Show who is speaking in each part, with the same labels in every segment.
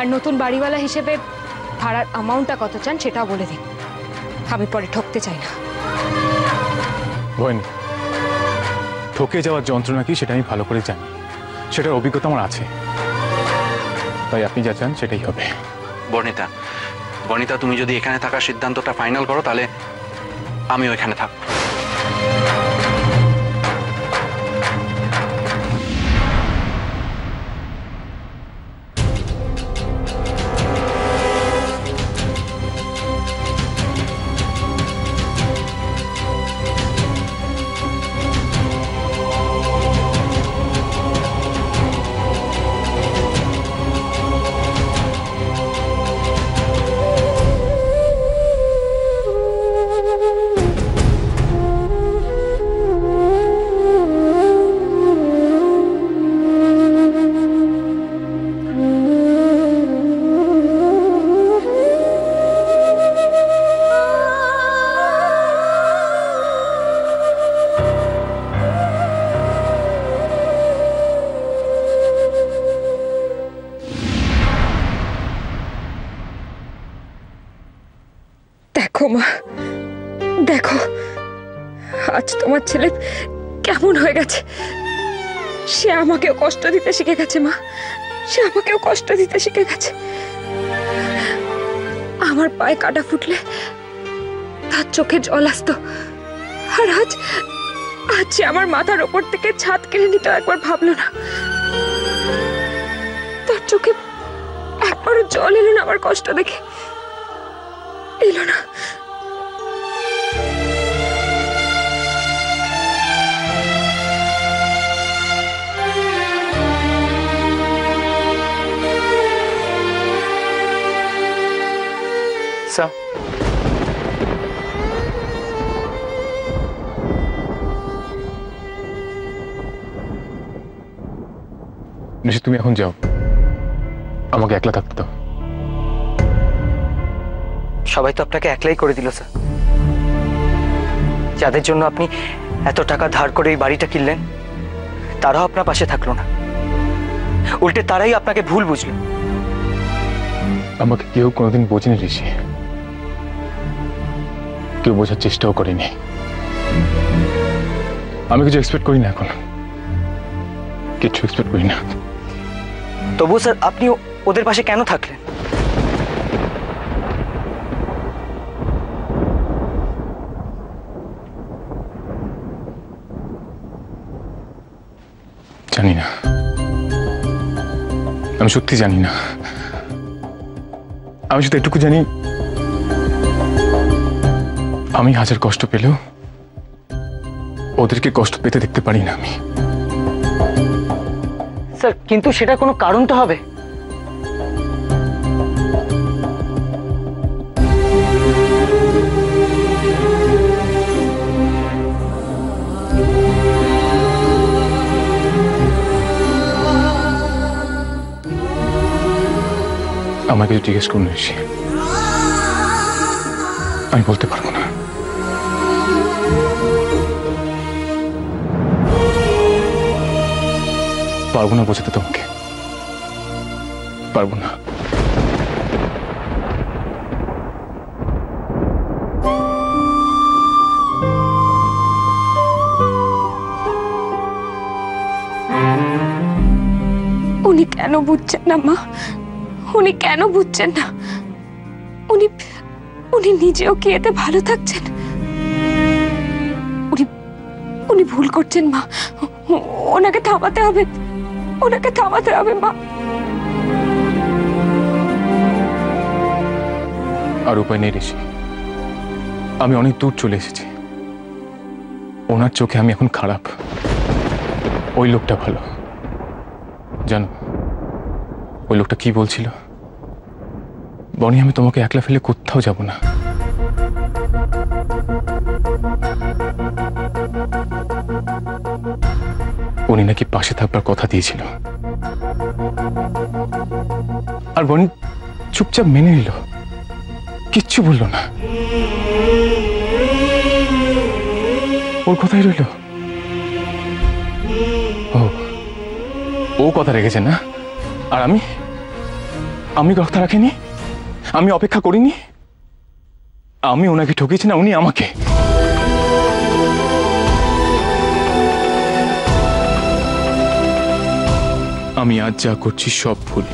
Speaker 1: আর নতুন বাড়িওয়ালা হিসেবে ভাড়ার অ্যামাউন্টটা কত চান সেটাও বলে দিন, আমি পরে ঠকতে চাই না।
Speaker 2: ভয় নেই, ঠকে যাওয়ার যন্ত্রণা কি সেটা আমি ভালো করে জানি, সেটার অভিজ্ঞতা আমার আছে, তাই আপনি যা চান সেটাই হবে।
Speaker 3: বর্ণিতা, বর্ণিতা, তুমি যদি এখানে থাকার সিদ্ধান্তটা ফাইনাল করো তাহলে আমিও এখানে থাকবো।
Speaker 1: দেখো মা, দেখো আজ তোমার ছেলে কেমন হয়ে গেছে। সে আমাকেও কষ্ট দিতে শিখে গেছে মা, সে আমাকেও কষ্ট দিতে শিখে গেছে। আমার পায়ে কাটা ফুটলে তার চোখে জল আসতো, আর আজ আজ সে আমার মাথার ওপর থেকে ছাদ কেড়ে নিতে একবার ভাবলো না। তার চোখে একবারও জল এলো না আমার কষ্ট দেখে, এলো না।
Speaker 2: স্যার, নিশি তুমি এখন যাও, আমাকে একলা থাকতে দাও।
Speaker 4: সবাই তো আপনাকে একলাই করে দিল স্যার। যাদের জন্য আপনি এত টাকা ধার করে এই বাড়িটা কিনলেন তারাও আপনার পাশে থাকলো না, উল্টে তারাই আপনাকে ভুল বুঝলো।
Speaker 2: আমাকে কেউ কোনোদিন বোঝেনি ঋষি, কেউ বোঝার চেষ্টাও করেনি। আমি কিছু এক্সপেক্ট করি না, এখন কিছু এক্সপেক্ট করি না।
Speaker 4: তবুও স্যার আপনি ওদের পাশে কেন থাকলেন?
Speaker 2: জানি না, আমি সত্যি জানি না। আমি শুধু এটুকু জানি, আমি হাজার কষ্ট পেলেও ওদেরকে কষ্ট পেতে দেখতে পারি না আমি।
Speaker 4: স্যার কিন্তু সেটা কোনো কারণ তো হবে।
Speaker 2: আমাকে কিছু জিজ্ঞেস করুন ঋষি, আমি বলতে পারবো না। পারবো না বোঝাতে তোমাকে, পারবো না।
Speaker 1: উনি কেন বুঝছেন না মা? উনি কেন বুঝছেন না? উনি উনি নিজেও কি এতে ভালো থাকছেন? উনি উনি ভুল করছেন মা, ওনাকে থামাতে হবে, ওনাকে থামাতে হবে মা।
Speaker 2: আর উপায় নেই ঋষি, আমি অনেক দূর চলে এসেছি। ওনার চোখে আমি এখন খারাপ, ওই লোকটা ভালো। জানো ওই লোকটা কি বলছিল? বনি, আমি তোমাকে একলা ফেলে কোথাও যাব না। উনি নাকি পাশে থাকবার কথা দিয়েছিল, আর বনি চুপচাপ মেনে নিল, কিচ্ছু বলল না। ওর কথাই রইল। ও কথা রেখেছে না? আর আমি কথা রাখিনি, আমি অপেক্ষা করিনি, আমি ওনাকে ঠকিয়েছি না উনি আমাকে। আমি আজ যা করছি সব ভুল,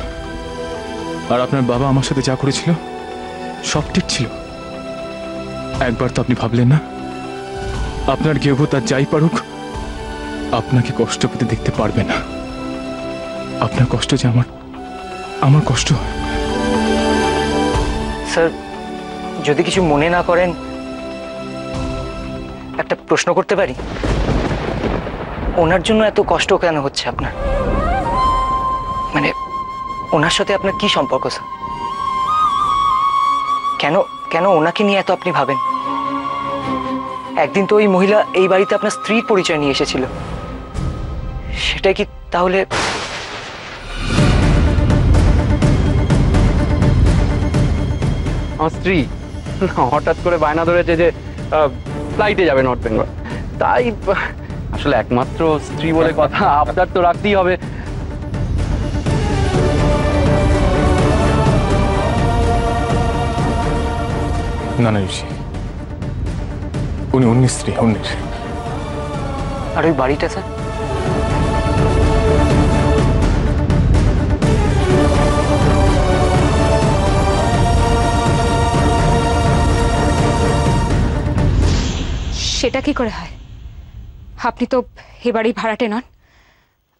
Speaker 2: আর আপনার বাবা আমার সাথে যা করেছিল সব ঠিক ছিল। একবার তো আপনি ভাবলেন না আপনার গৃহবধূ তার যাই পারুক আপনাকে কষ্ট পেতে দেখতে পারবে না। আপনার কষ্ট যে আমার কষ্ট হয়।
Speaker 4: স্যার, যদি কিছু মনে না করেন একটা প্রশ্ন করতে পারি? ওনার জন্য এত কষ্ট কেন হচ্ছে আপনার? মানে ওনার সাথে আপনার কি সম্পর্ক স্যার? কেন কেন ওনাকে নিয়ে এত আপনি ভাবেন? একদিন তো ওই মহিলা এই বাড়িতে আপনার স্ত্রীর পরিচয় নিয়ে এসেছিল, সেটাই কি তাহলে?
Speaker 3: আমার স্ত্রী হঠাৎ করে বায়না ধরেছে যে ফ্লাইটে যাবে নর্থ বেঙ্গল, তাই আসলে একমাত্র স্ত্রী বলে কথা, আবদার তো রাখতেই হবে।
Speaker 2: না না ঋষি, উনি অন্যের স্ত্রী, অন্যের।
Speaker 4: আর ওই বাড়িটা স্যার?
Speaker 1: সেটা কি করে হয়? আপনি তো এ বাড়ি ভাড়াটে নন,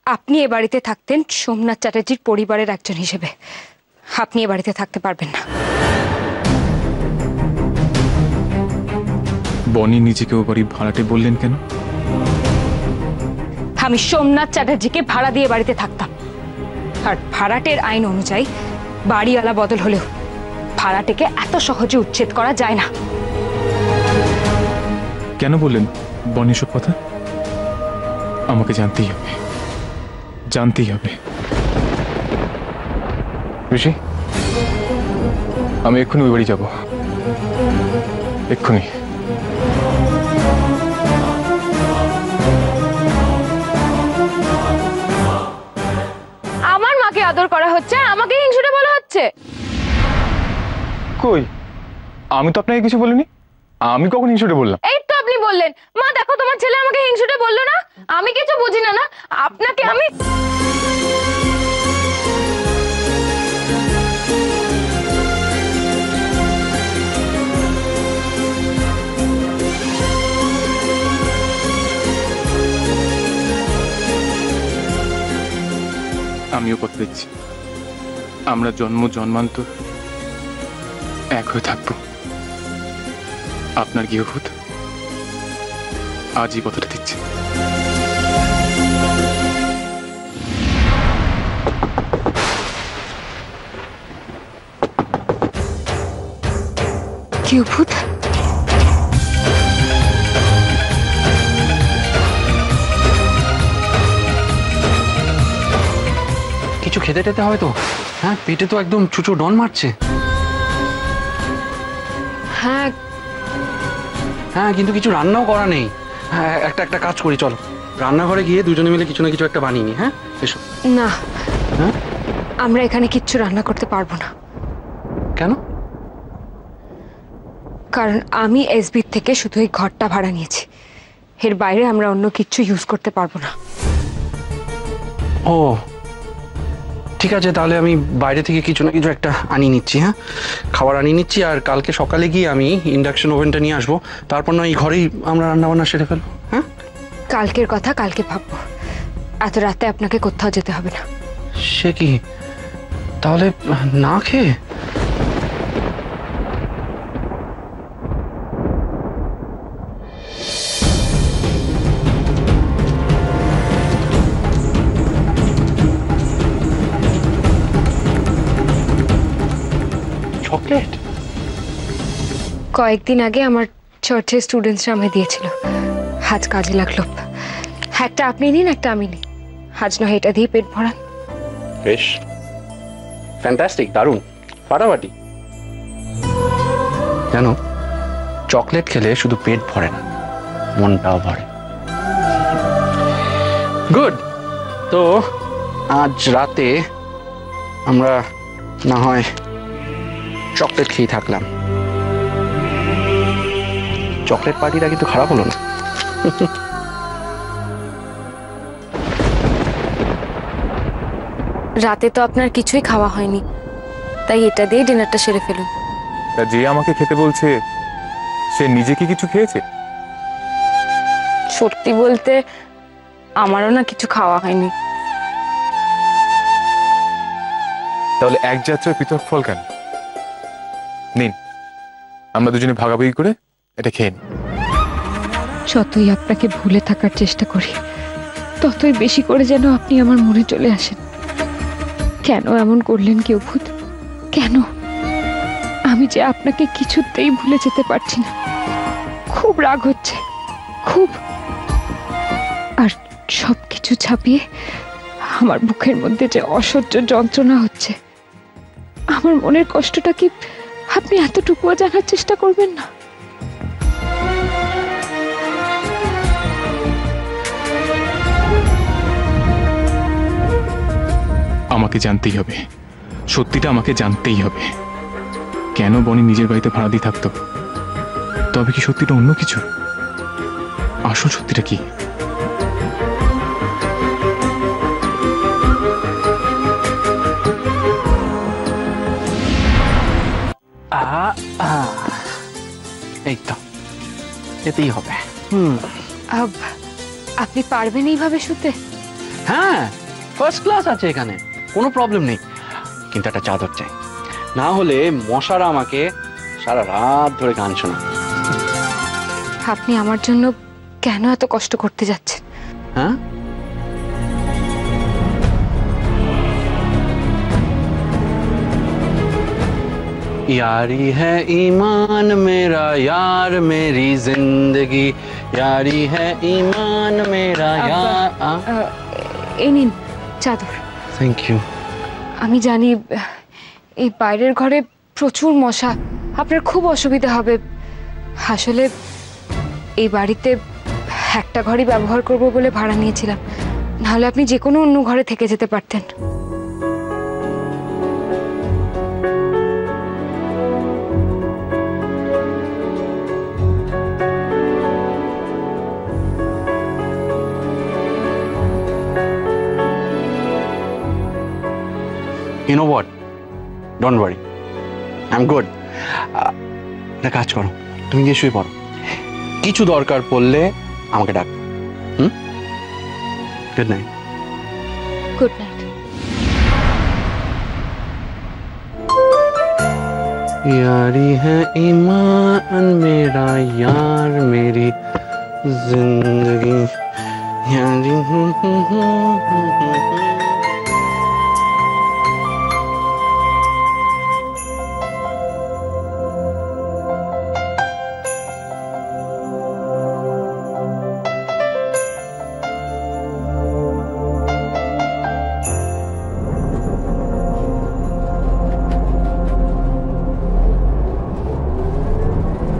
Speaker 1: আপনি এ বাড়িতে থাকতেন সোমনাথ চ্যাটার্জির পরিবারের একজন হিসেবে। আপনি এ বাড়িতে থাকতে পারবেন না।
Speaker 2: বনি নিজেকে ও বাড়ি ভাড়াটে বললেন কেন?
Speaker 1: আমি সোমনাথ চ্যাটার্জিকে ভাড়া দিয়ে বাড়িতে থাকতাম, আর ভাড়াটের আইন অনুযায়ী বাড়িওয়ালা বদল হলেও ভাড়াটেকে এত সহজে উচ্ছেদ করা যায় না।
Speaker 2: কেন বললেন বনি সব কথা? আমাকে জানতেই হবে, জানতেই হবে। ঋষি, আমি এক্ষুনি ওই বাড়ি যাব, এক্ষুনি।
Speaker 1: আমার মাকে আদর করা হচ্ছে, আমাকে হিংসুটে বলা হচ্ছে।
Speaker 2: কই, আমি তো আপনাকে কিছু বলিনি। আমি কখন হিংসুটে বললাম?
Speaker 1: এই তো আপনি বললেন, মা দেখো তোমার ছেলে আমাকে হিংসুটে বললো না। আমি কিছু বুঝি না, না আপনাকে আমি।
Speaker 2: আমিও কথা দিচ্ছি, আমরা জন্ম জন্মান্তর এক হয়ে থাকবো। আপনার গৃহবধূ আজই কথাটা দিচ্ছে।
Speaker 1: গৃহবধূ?
Speaker 3: কিছু খেতে টেতে হবে তো? হ্যাঁ, পেটে তো একদম চুচু ডন মারছে।
Speaker 1: হ্যাঁ
Speaker 3: হ্যাঁ, কিন্তু কিছু রান্নাও করা নেই। হ্যাঁ, একটা কাজ করি, চলো রান্নাঘরে গিয়ে দুজনে মিলে কিছু না কিছু একটা বানিয়ে নি। হ্যাঁ এসো।
Speaker 1: না,
Speaker 3: হ্যাঁ
Speaker 1: আমরা এখানে কিচ্ছু রান্না করতে পারবো না।
Speaker 3: কেন?
Speaker 1: কারণ আমি এসবির থেকে শুধু এই ঘরটা ভাড়া নিয়েছি, এর বাইরে আমরা অন্য কিচ্ছু ইউজ করতে পারবো না।
Speaker 3: ও ঠিক আছে, তাহলে আমি বাইরে থেকে কিছু না কিছু একটা আনিয়ে নিচ্ছি। হ্যাঁ, খাবার আনিয়ে নিচ্ছি, আর কালকে সকালে গিয়ে আমি ইন্ডাকশন ওভেনটা নিয়ে আসবো, তারপর না এই ঘরেই আমরা রান্না বান্না সেরে ফেলবো। হ্যাঁ,
Speaker 1: কালকের কথা কালকে ভাববো, এত রাতে আপনাকে কোথাও যেতে হবে না।
Speaker 3: সে কি, তাহলে না খেয়ে? চকলেট?
Speaker 1: কয়েকদিন আগে আমার চার্চের স্টুডেন্টসরা আমায় দিয়েছিল, আজ কাজে লাগলো। একটা আপনি নিন, একটা আমি নিই, আজ নয় এটা দিয়ে পেট ভরান।
Speaker 3: বেশ, ফ্যান্টাস্টিক, দারুণ, ফাটাফাটি। জানো, চকলেট খেলে শুধু পেট ভরে না, মনটাও ভরে। গুড। তো আজ রাতে আমরা না হয় চকলেট খেয়ে থাকলাম। চকলেট পার্টিটা কিন্তু খারাপ হলো না।
Speaker 1: রাতে তো আপনার কিছুই খাওয়া হয়নি, তাই এটা দিয়ে ডিনারটা সেরে ফেলুন।
Speaker 2: তা যে আমাকে খেতে বলছে সে নিজে কি কিছু খেয়েছে?
Speaker 1: সত্যি বলতে আমারও না কিছু খাওয়া হয়নি।
Speaker 2: তাহলে এক যাত্রায় পৃথক ফল কেন? নিন, আমরা দুজনে ভাগাভাগি করে এটা খেয়ে নিই।
Speaker 1: যতই আপনাকে ভুলে থাকার চেষ্টা করি, ততই বেশি করে যেন আপনি আমার মনে চলে আসেন। কেন এমন করলেন কেউ ভূত? কেন? আমি যে আপনাকে কিছুতেই ভুলে যেতে পারছি না। খুব রাগ হচ্ছে, খুব। আর সবকিছু ছাপিয়ে আমার বুকের মধ্যে যে অসহ্য যন্ত্রণা হচ্ছে, আমার মনের কষ্টটা কি আপনি এতটুকুও জানার চেষ্টা করবেন না?
Speaker 2: আমাকে জানতেই হবে, সত্যিটা আমাকে জানতেই হবে। কেন বনি নিজের বাড়িতে ভাড়া দিয়ে থাকতো? তবে কি সত্যিটা অন্য কিছু? আসল সত্যিটা কি?
Speaker 3: এই তো যেতেই হবে।
Speaker 1: আপনি পারবেন এইভাবে শুতে?
Speaker 3: হ্যাঁ, ফার্স্ট ক্লাস আছে এখানে, কোনো প্রবলেম নেই। কিন্তু একটা চাদর চাই, না হলে মশারা আমাকে সারা রাত ধরে গান শোনায়।
Speaker 1: আপনি আমার জন্য কেন এত কষ্ট করতে যাচ্ছেন?
Speaker 3: হ্যাঁ, यारी है ईमान मेरा यार मेरी जिंदगी, यारी है ईमान मेरा यार।
Speaker 1: এই নিন চাদর।
Speaker 3: Thank you.
Speaker 1: আমি জানি এই বাইরের ঘরে প্রচুর মশা, আপনার খুব অসুবিধা হবে। আসলে এই বাড়িতে একটা ঘরই ব্যবহার করব বলে ভাড়া নিয়েছিলাম, নাহলে আপনি যে কোনো অন্য ঘরে থেকে যেতে পারতেন।
Speaker 3: You know what? Don't worry. I'm good. একটা কাজ করো, তুমি গিয়ে শুয়ে পড়ো। কিছু দরকার পড়লে আমাকে ডাক। Good night.
Speaker 1: Good night.
Speaker 3: यारी है ईमान मेरा यार मेरी जिंदगी, यारी।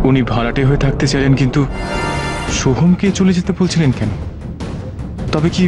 Speaker 2: উনি ভাড়াটে হয়ে থাকতে চাইলেন, কিন্তু সোহমকে চলে যেতে বলছিলেন কেন? তবে কি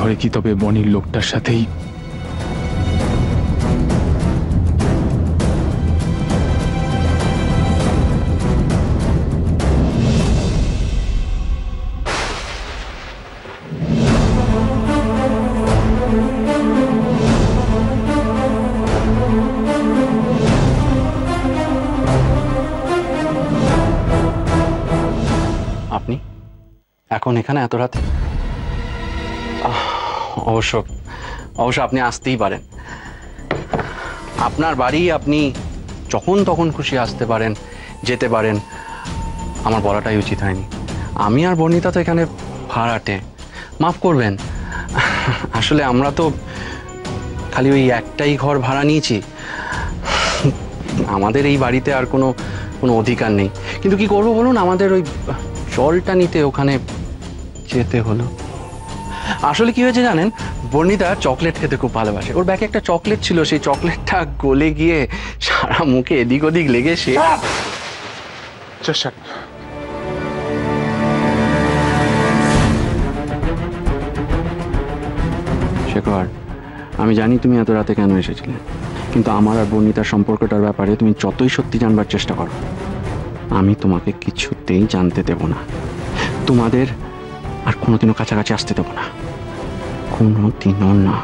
Speaker 2: ঘরে কি তবে বনির লোকটার সাথেই
Speaker 3: আপনি এখন এখানে এত রাতে? অবশ্য অবশ্য আপনি আসতেই পারেন। আপনার বাড়ি, আপনি যখন তখন খুশি আসতে পারেন, যেতে পারেন। আমার বলাটাই উচিত হয়নি। আমি আর বর্ণিতা তো এখানে ভাড়াটে, মাফ করবেন। আসলে আমরা তো খালি ওই একটাই ঘর ভাড়া নিয়েছি, আমাদের এই বাড়িতে আর কোনো অধিকার নেই। কিন্তু কি করবো বলুন, আমাদের ওই জলটা নিতে ওখানে যেতে হলো। আসলে কি হয়েছে জানেন, বর্ণিতা চকলেট খেতে খুব ভালোবাসে। ওর ব্যাগে একটা চকলেট ছিল, সেই চকলেটটা গলে গিয়ে সারা মুখে এদিক ওদিক লেগে সে শেখর, আমি জানি তুমি এত রাতে কেন এসেছিলে, কিন্তু আমার আর বর্ণিতার সম্পর্কটার ব্যাপারে তুমি যতই সত্যি জানবার চেষ্টা করো, আমি তোমাকে কিছুতেই জানতে দেব না। তোমাদের আর কোনোদিনও কাছাকাছি আসতে দেব না, কোনোদিনও না।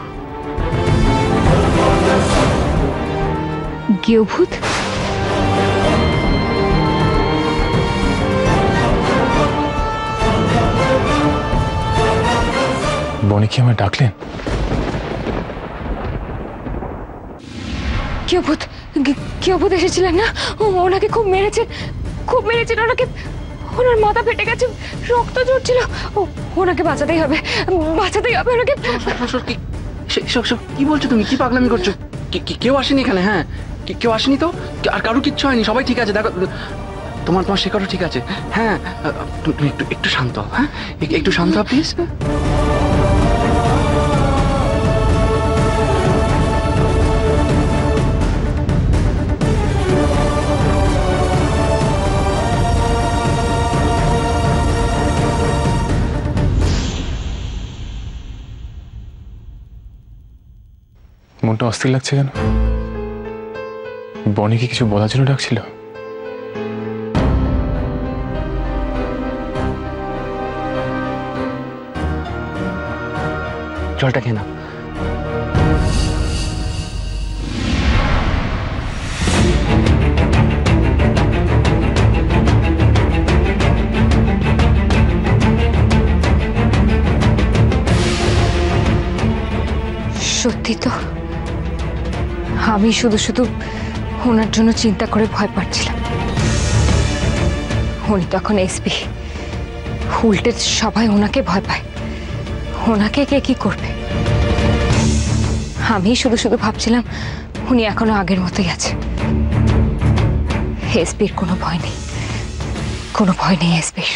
Speaker 1: গেয়ভূত?
Speaker 2: বনি কি আমায় ডাকলেন?
Speaker 1: গেয়ভূত, গেয়ভূত এসেছিলেন না? ওনাকে খুব মেরেছেন, খুব মেরেছেন ওনাকে। ওনার মাথা ফেটে গেছে, রক্ত ঝরছিল। ওনাকে বাঁচাতেই হবে, বাঁচাতেই হবে ওনাকে।
Speaker 3: কি বলছো তুমি? কি পাগলামি করছো? কেউ আসেনি এখানে? হ্যাঁ, কেউ আসেনি তো, আর কারো কিচ্ছু হয়নি, সবাই ঠিক আছে। দেখো তোমার শেখরও ঠিক আছে। হ্যাঁ, তুমি একটু শান্ত হও। হ্যাঁ, একটু শান্ত হও প্লিজ।
Speaker 2: মনটা অস্থির লাগছে কেন? বনি কি কিছু বলার জন্য ডাকছিল?
Speaker 3: জলটা খেয়ে নাও।
Speaker 1: সত্যি তো, আমি শুধু শুধু ওনার জন্য চিন্তা করে ভয় পাচ্ছিলাম। উনি তখন এসপি, উল্টে সবাই ওনাকে ভয় পায়। ওনাকে কে কি করবে? আমি শুধু শুধু ভাবছিলাম উনি এখনো আগের মতোই আছে। এসপির কোনো ভয় নেই, কোনো ভয় নেই এসপির।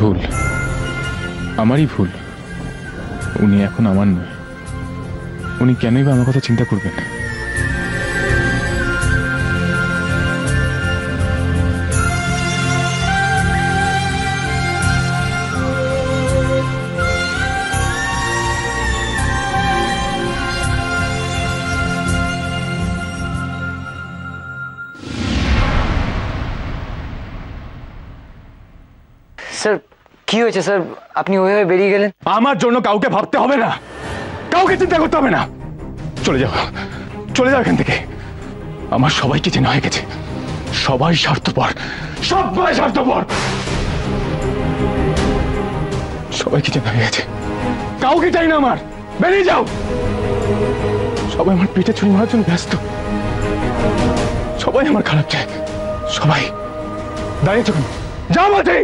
Speaker 2: ভুল, আমারই ভুল। উনি এখন আমার নয়। উনি কেনই বা আমার কথা চিন্তা করবেন?
Speaker 4: স্যার, কি হয়েছে স্যার? আপনি ওইভাবে বেরিয়ে গেলেন।
Speaker 2: আমার জন্য কাউকে ভাবতে হবে না, কাউকে চিন্তা করতে হবে না। চলে যাও, চলে যাও এখান থেকে। আমার সবাইকে চেনা হয়ে গেছে, সবাই স্বার্থপর, সবাই স্বার্থপর, সবাইকে চেনা হয়ে গেছে। কাউকে চাই না আমার, বেরিয়ে যাও। সবাই আমার পেটে ছুরি মারার জন্য ব্যস্ত, সবাই আমার খারাপ চায়। সবাই দাঁড়িয়েছো কেন? যাও বলছি।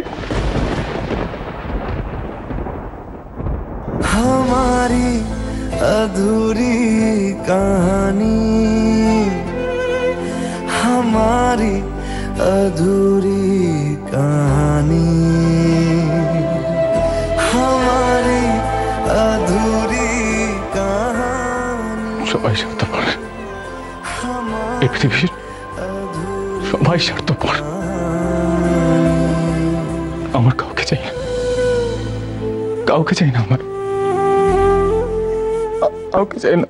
Speaker 5: हमारी अधूरी कहानी, हमारी अधूरी
Speaker 2: সবাই স্বার্থপর, এই পৃথিবীর সবাই স্বার্থপর। আমার কাউকে চাই না, কাউকে চাই না, আমার কাউকে চাই না।